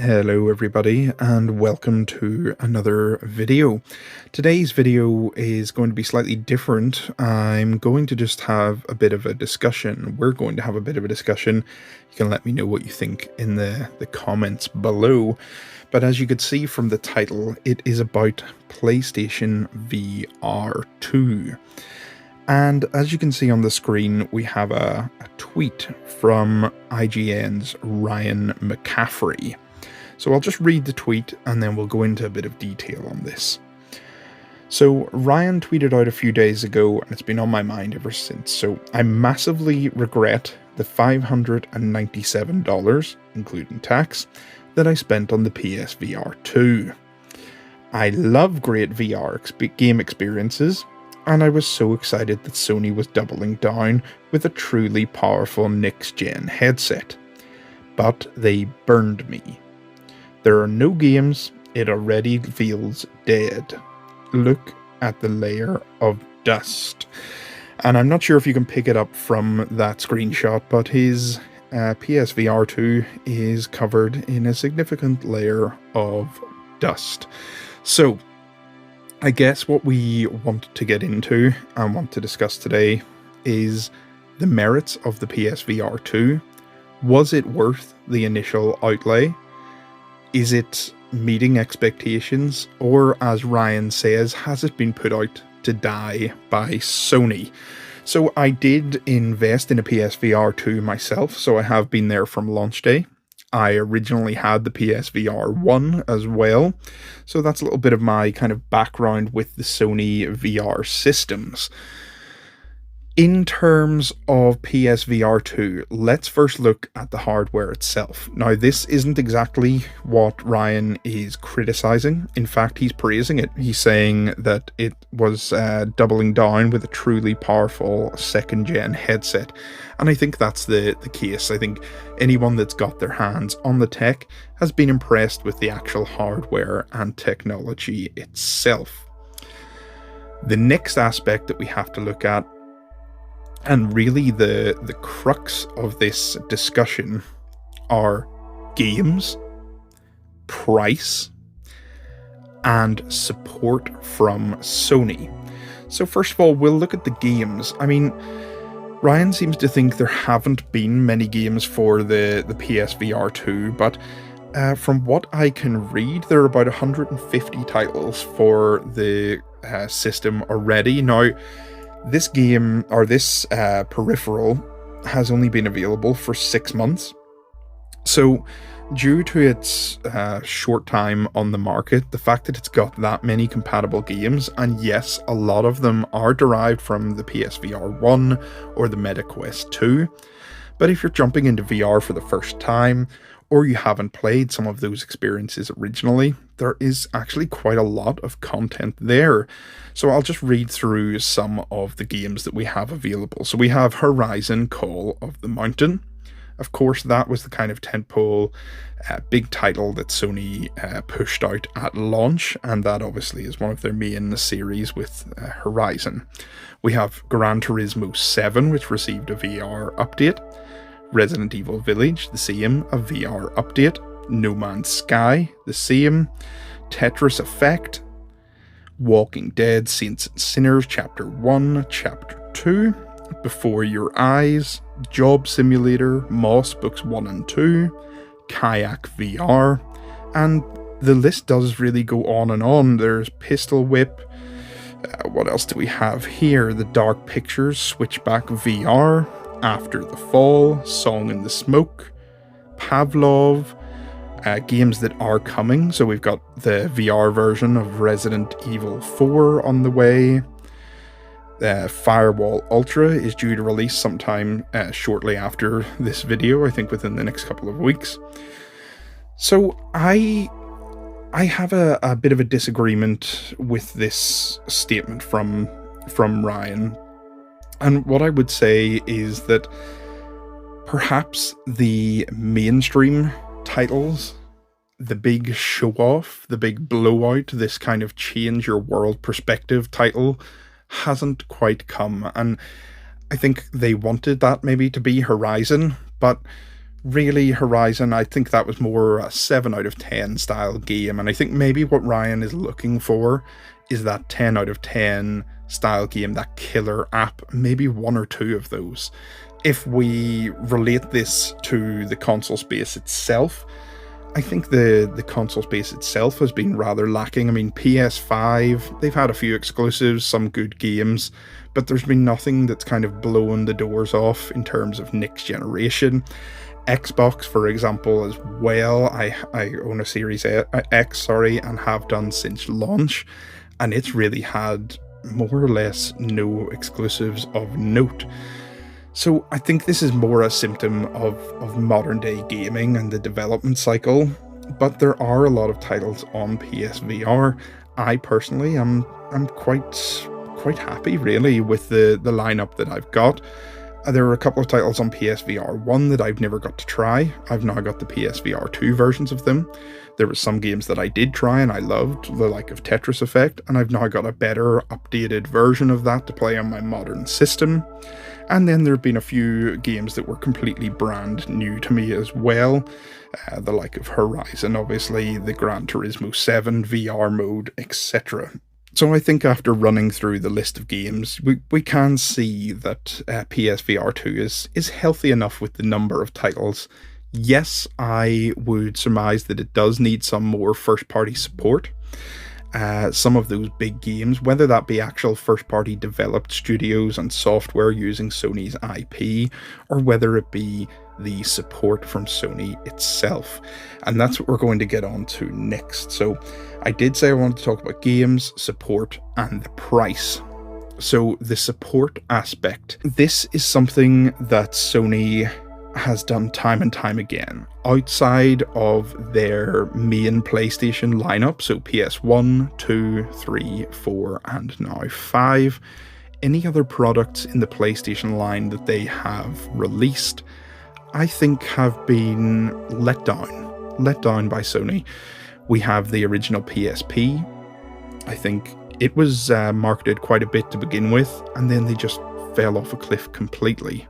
Hello everybody and welcome to another video. Today's video is going to be slightly different. I'm going to just have a bit of a discussion. We're going to have a bit of a discussion. You can let me know what you think in the comments below. But as you could see from the title, it is about PlayStation VR 2. And as you can see on the screen, we have a tweet from IGN's Ryan McCaffery. So I'll just read the tweet and then we'll go into a bit of detail on this. So Ryan tweeted out a few days ago, and it's been on my mind ever since. So I massively regret the $597, including tax, that I spent on the PSVR 2. I love great VR game experiences, and I was so excited that Sony was doubling down with a truly powerful next-gen headset. But they burned me. There are no games, it already feels dead. Look at the layer of dust. And I'm not sure if you can pick it up from that screenshot, but his PSVR 2 is covered in a significant layer of dust. So, I guess what we want to get into and want to discuss today is the merits of the PSVR 2. Was it worth the initial outlay? Is it meeting expectations, or as Ryan says, has it been put out to die by Sony? So I did invest in a PSVR 2 myself, so I have been there from launch day. I originally had the PSVR 1 as well, so that's a little bit of my kind of background with the Sony VR systems. In terms of PSVR 2, let's first look at the hardware itself. Now, this isn't exactly what Ryan is criticizing. In fact, he's praising it. He's saying that it was doubling down with a truly powerful second-gen headset. And I think that's the case. I think anyone that's got their hands on the tech has been impressed with the actual hardware and technology itself. The next aspect that we have to look at, and really the crux of this discussion, are games, price, and support from Sony. So first of all, we'll look at the games. I mean, Ryan seems to think there haven't been many games for the PSVR 2, but from what I can read, there are about 150 titles for the system already. Now, this game, or this peripheral, has only been available for 6 months. So, due to its short time on the market, the fact that it's got that many compatible games, and yes, a lot of them are derived from the PSVR 1 or the Meta Quest 2, but if you're jumping into VR for the first time, or you haven't played some of those experiences originally, there is actually quite a lot of content there. So I'll just read through some of the games that we have available. So we have Horizon Call of the Mountain. Of course, that was the kind of tentpole big title that Sony pushed out at launch, and that obviously is one of their main series with Horizon. We have Gran Turismo 7, which received a VR update. Resident Evil Village, the same, a VR update. No Man's Sky, the same. Tetris Effect. Walking Dead, Saints and Sinners, Chapter 1, Chapter 2. Before Your Eyes. Job Simulator, Moss Books 1 and 2. Kayak VR. And the list does really go on and on. There's Pistol Whip. What else do we have here? The Dark Pictures, Switchback VR. After the Fall, Song in the Smoke, Pavlov, games that are coming. So we've got the VR version of Resident Evil 4 on the way. Firewall Ultra is due to release sometime shortly after this video, I think within the next couple of weeks. So I have a bit of a disagreement with this statement from Ryan. And what I would say is that perhaps the mainstream titles, the big show-off, the big blowout, this kind of change your world perspective title hasn't quite come. And I think they wanted that maybe to be Horizon, but really, Horizon, I think that was more a 7 out of 10 style game, and I think maybe what Ryan is looking for is that 10 out of 10 style game, that killer app, maybe one or two of those. If we relate this to the console space itself, I think the console space itself has been rather lacking. I mean, PS5, they've had a few exclusives, some good games, but there's been nothing that's kind of blown the doors off in terms of next generation. Xbox, for example, as well. I own a Series X, and have done since launch, and it's really had more or less no exclusives of note. So I think this is more a symptom of modern day gaming and the development cycle, but there are a lot of titles on PSVR. I personally am quite happy really with the lineup that I've got. There are a couple of titles on PSVR 1 that I've never got to try. I've now got the PSVR 2 versions of them. There were some games that I did try and I loved, the like of Tetris Effect, and I've now got a better updated version of that to play on my modern system. And then there have been a few games that were completely brand new to me as well, the like of Horizon, obviously, the Gran Turismo 7 VR mode, etc. So I think after running through the list of games, we can see that PSVR 2 is healthy enough with the number of titles. Yes, I would surmise that it does need some more first-party support. Some of those big games, whether that be actual first-party developed studios and software using Sony's IP, or whether it be the support from Sony itself. And that's what we're going to get on to next. So I did say I wanted to talk about games, support, and the price. So the support aspect. This is something that Sony has done time and time again. Outside of their main PlayStation lineup, so PS1, 2, 3, 4, and now 5, any other products in the PlayStation line that they have released, I think have been let down by Sony. We have the original PSP. I think it was marketed quite a bit to begin with, and then they just fell off a cliff completely.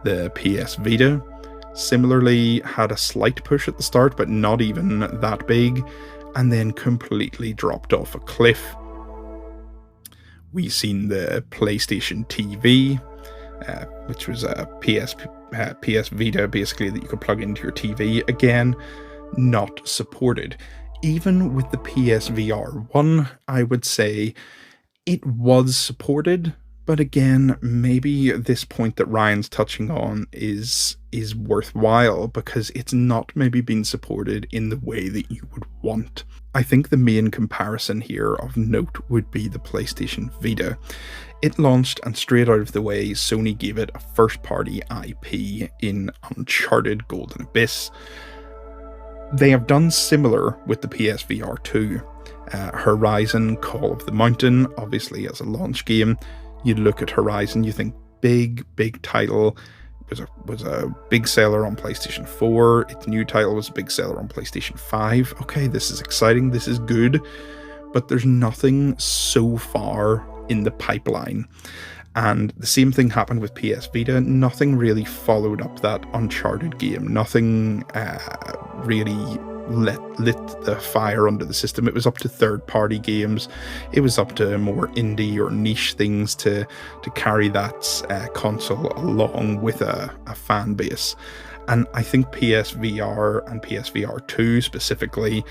The PS Vita similarly had a slight push at the start, but not even that big, and then completely dropped off a cliff. We've seen the PlayStation TV, which was a PS Vita, basically, that you could plug into your TV, again, not supported. Even with the PSVR 1, I would say it was supported, but again, maybe this point that Ryan's touching on is worthwhile because it's not maybe being supported in the way that you would want. I think the main comparison here of note would be the PlayStation Vita. It launched, and straight out of the way, Sony gave it a first-party IP in Uncharted Golden Abyss. They have done similar with the PSVR 2. Horizon Call of the Mountain, obviously as a launch game. You look at Horizon, you think big title, was a big seller on PlayStation 4. Its new title was a big seller on PlayStation 5. Okay, this is exciting, this is good, but there's nothing so far in the pipeline. And the same thing happened with PS Vita. Nothing really followed up that Uncharted game. Nothing really lit the fire under the system. It was up to third-party games. It was up to more indie or niche things to carry that console along with a fan base. And I think PSVR and PSVR 2 specifically,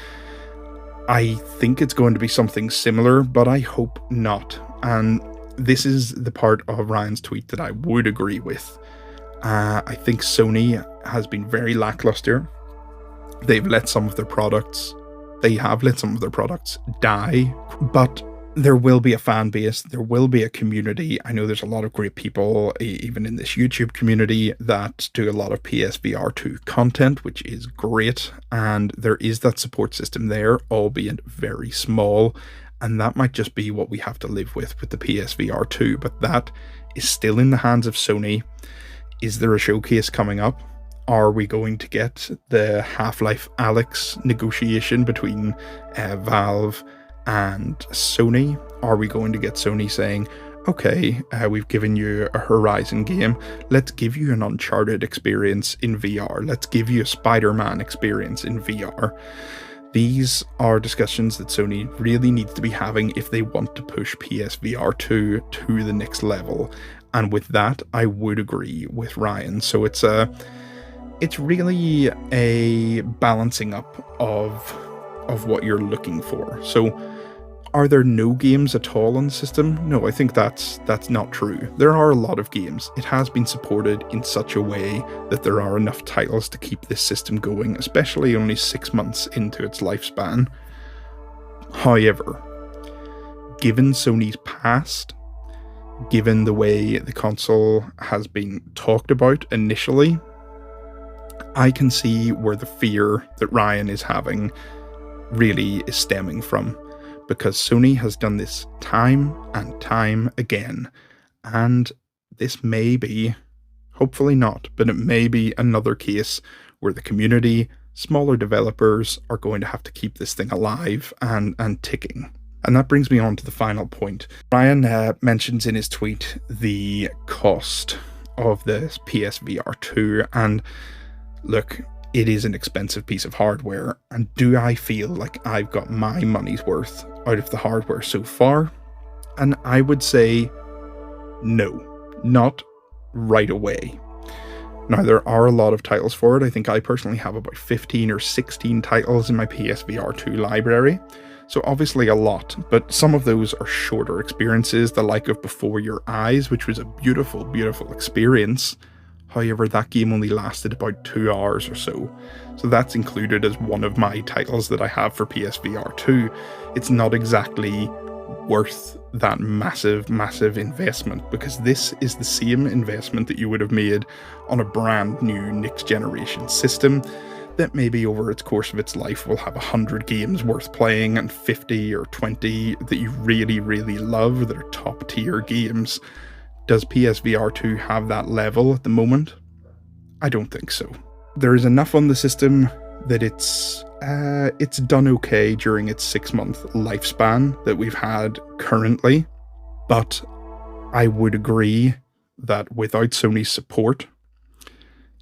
I think it's going to be something similar, but I hope not. And this is the part of Ryan's tweet that I would agree with. I think Sony has been very lackluster. They have let some of their products die, but there will be a fan base, there will be a community. I know there's a lot of great people, even in this YouTube community, that do a lot of PSVR 2 content, which is great, and there is that support system there, albeit very small, and that might just be what we have to live with the PSVR 2, but that is still in the hands of Sony. Is there a showcase coming up? Are we going to get the Half-Life Alyx negotiation between Valve and Sony? Are we going to get Sony saying, okay, we've given you a Horizon game, let's give you an Uncharted experience in VR, let's give you a Spider-Man experience in VR. These are discussions that Sony really needs to be having if they want to push PSVR 2 to the next level. And with that, I would agree with Ryan. So it's really a balancing up of what you're looking for. So are there no games at all on the system? No, I think that's not true. There are a lot of games. It has been supported in such a way that there are enough titles to keep this system going, especially only 6 months into its lifespan. However, given Sony's past, given the way the console has been talked about initially, I can see where the fear that Ryan is having really is stemming from. Because Sony has done this time and time again, and this may be, hopefully not, but it may be another case where the community, smaller developers, are going to have to keep this thing alive and ticking. And that brings me on to the final point. Ryan mentions in his tweet the cost of the PSVR 2, and look, it is an expensive piece of hardware, and do I feel like I've got my money's worth out of the hardware so far? And I would say no, not right away. Now, there are a lot of titles for it. I think I personally have about 15 or 16 titles in my PSVR 2 library, so obviously a lot, but some of those are shorter experiences, the like of Before Your Eyes, which was a beautiful, beautiful experience. However, that game only lasted about 2 hours or so. So that's included as one of my titles that I have for PSVR 2. It's not exactly worth that massive, massive investment, because this is the same investment that you would have made on a brand new next generation system that maybe over its course of its life will have 100 games worth playing and 50 or 20 that you really, really love that are top tier games. Does PSVR 2 have that level at the moment? I don't think so. There is enough on the system that it's done okay during its 6-month lifespan that we've had currently, but I would agree that without Sony's support,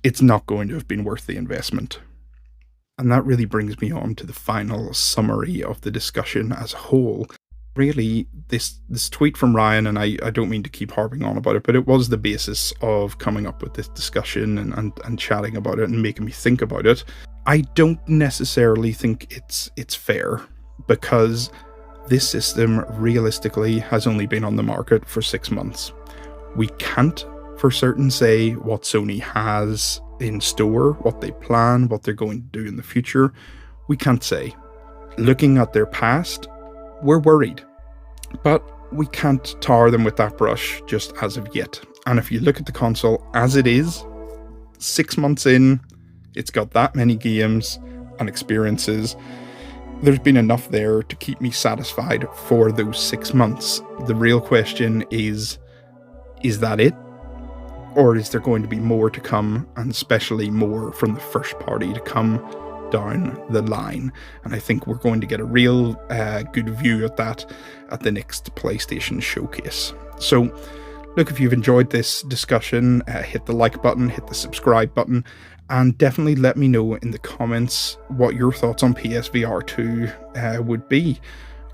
it's not going to have been worth the investment. And that really brings me on to the final summary of the discussion as a whole. Really, this tweet from Ryan, and I don't mean to keep harping on about it, but it was the basis of coming up with this discussion and chatting about it and making me think about it. I don't necessarily think it's fair, because this system realistically has only been on the market for 6 months. We can't for certain say what Sony has in store, what they plan, what they're going to do in the future. We can't say. Looking at their past, we're worried, but we can't tar them with that brush just as of yet. And if you look at the console as it is, 6 months in, it's got that many games and experiences. There's been enough there to keep me satisfied for those 6 months. The real question is that it? Or is there going to be more to come, and especially more from the first party to come down the line? And I think we're going to get a real good view at that at the next PlayStation showcase. So look, if you've enjoyed this discussion, hit the like button, hit the subscribe button, and definitely let me know in the comments what your thoughts on PSVR 2 would be.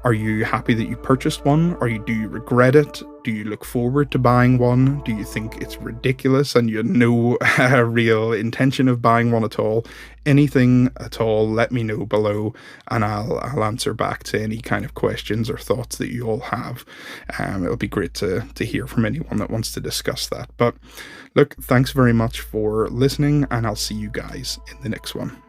Are you happy that you purchased one? Do you regret it? Do you look forward to buying one? Do you think it's ridiculous and you have no real intention of buying one at all? Anything at all, let me know below, and I'll answer back to any kind of questions or thoughts that you all have. It'll be great to hear from anyone that wants to discuss that. But look, thanks very much for listening, and I'll see you guys in the next one.